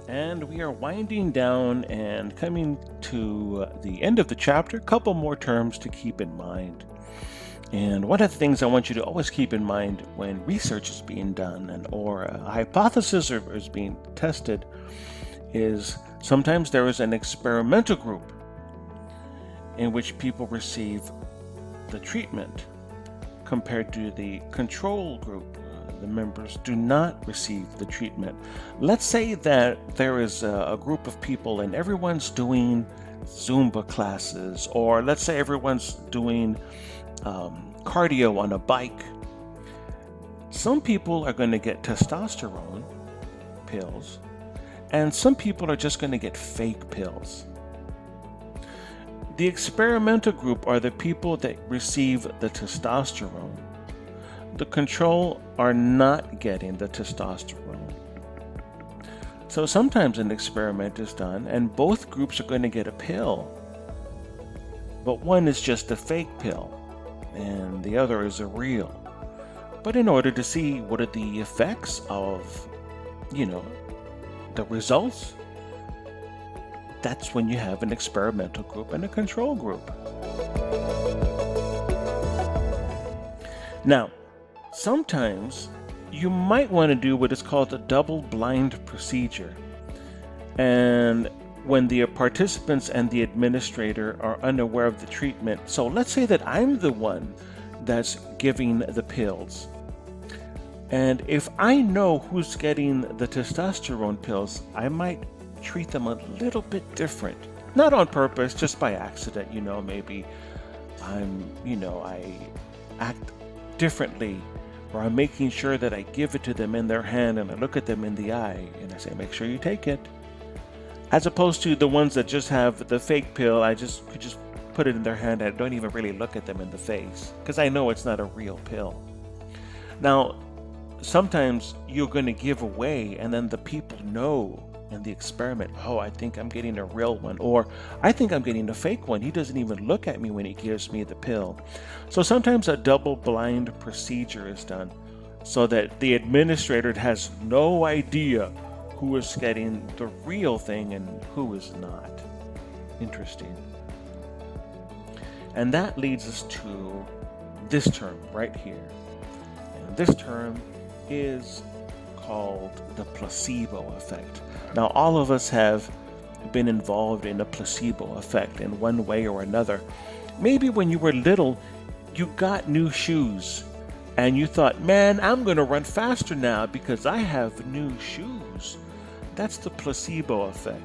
And we are winding down and coming to the end of the chapter. A couple more terms to keep in mind. And one of the things I want you to always keep in mind when research is being done or a hypothesis is being tested is sometimes there is an experimental group in which people receive the treatment compared to the control group. The members do not receive the treatment. Let's say that there is a group of people and everyone's doing Zumba classes, or let's say everyone's doing cardio on a bike. Some people are going to get testosterone pills, and some people are just going to get fake pills. The experimental group are the people that receive the testosterone. The control are not getting the testosterone. So sometimes an experiment is done and both groups are going to get a pill, but one is just a fake pill and the other is a real. But in order to see what are the effects of, the results, that's when you have an experimental group and a control group. Now, sometimes you might want to do what is called a double-blind procedure. And when the participants and the administrator are unaware of the treatment, so let's say that I'm the one that's giving the pills. And if I know who's getting the testosterone pills, I might treat them a little bit different. Not on purpose, just by accident, maybe I act differently, or I'm making sure that I give it to them in their hand and I look at them in the eye and I say, make sure you take it. As opposed to the ones that just have the fake pill, I could just put it in their hand and I don't even really look at them in the face because I know it's not a real pill. Now, sometimes you're going to give away and then the people know in the experiment, oh, I think I'm getting a real one, or I think I'm getting a fake one. He doesn't even look at me when he gives me the pill. So sometimes a double-blind procedure is done so that the administrator has no idea who is getting the real thing and who is not. Interesting. And that leads us to this term right here. And this term is called the placebo effect. Now, all of us have been involved in a placebo effect in one way or another. Maybe when you were little, you got new shoes and you thought, man, I'm going to run faster now because I have new shoes. That's the placebo effect.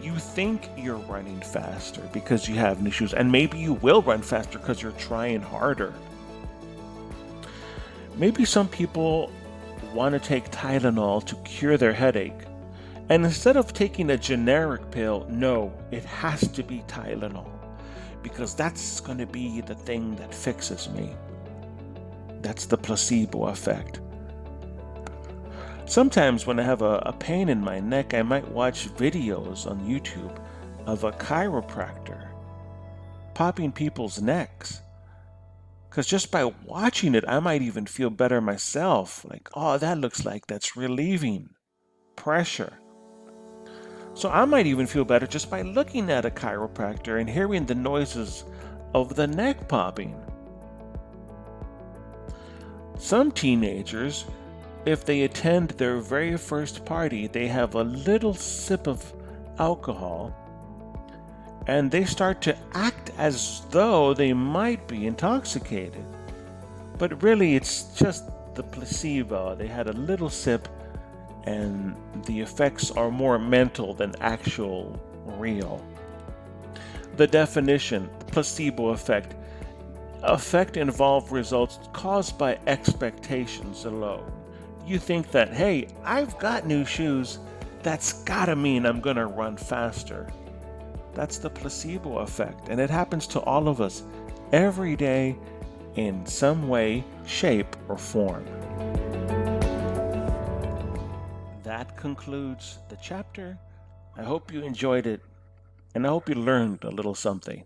You think you're running faster because you have new shoes, and maybe you will run faster because you're trying harder. Maybe some people want to take Tylenol to cure their headache, and instead of taking a generic pill, no, it has to be Tylenol because that's going to be the thing that fixes me. That's the placebo effect. Sometimes when I have a pain in my neck, I might watch videos on YouTube of a chiropractor popping people's necks. Because just by watching it, I might even feel better myself. Like, oh, that looks like that's relieving pressure. So I might even feel better just by looking at a chiropractor and hearing the noises of the neck popping. Some teenagers, if they attend their very first party, they have a little sip of alcohol and they start to act as though they might be intoxicated. But really, it's just the placebo. They had a little sip and the effects are more mental than actual real. The definition, placebo effect. Effect involve results caused by expectations alone. You think that, hey, I've got new shoes, that's gotta mean I'm gonna run faster. That's the placebo effect, and it happens to all of us every day in some way, shape, or form. That concludes the chapter. I hope you enjoyed it, and I hope you learned a little something.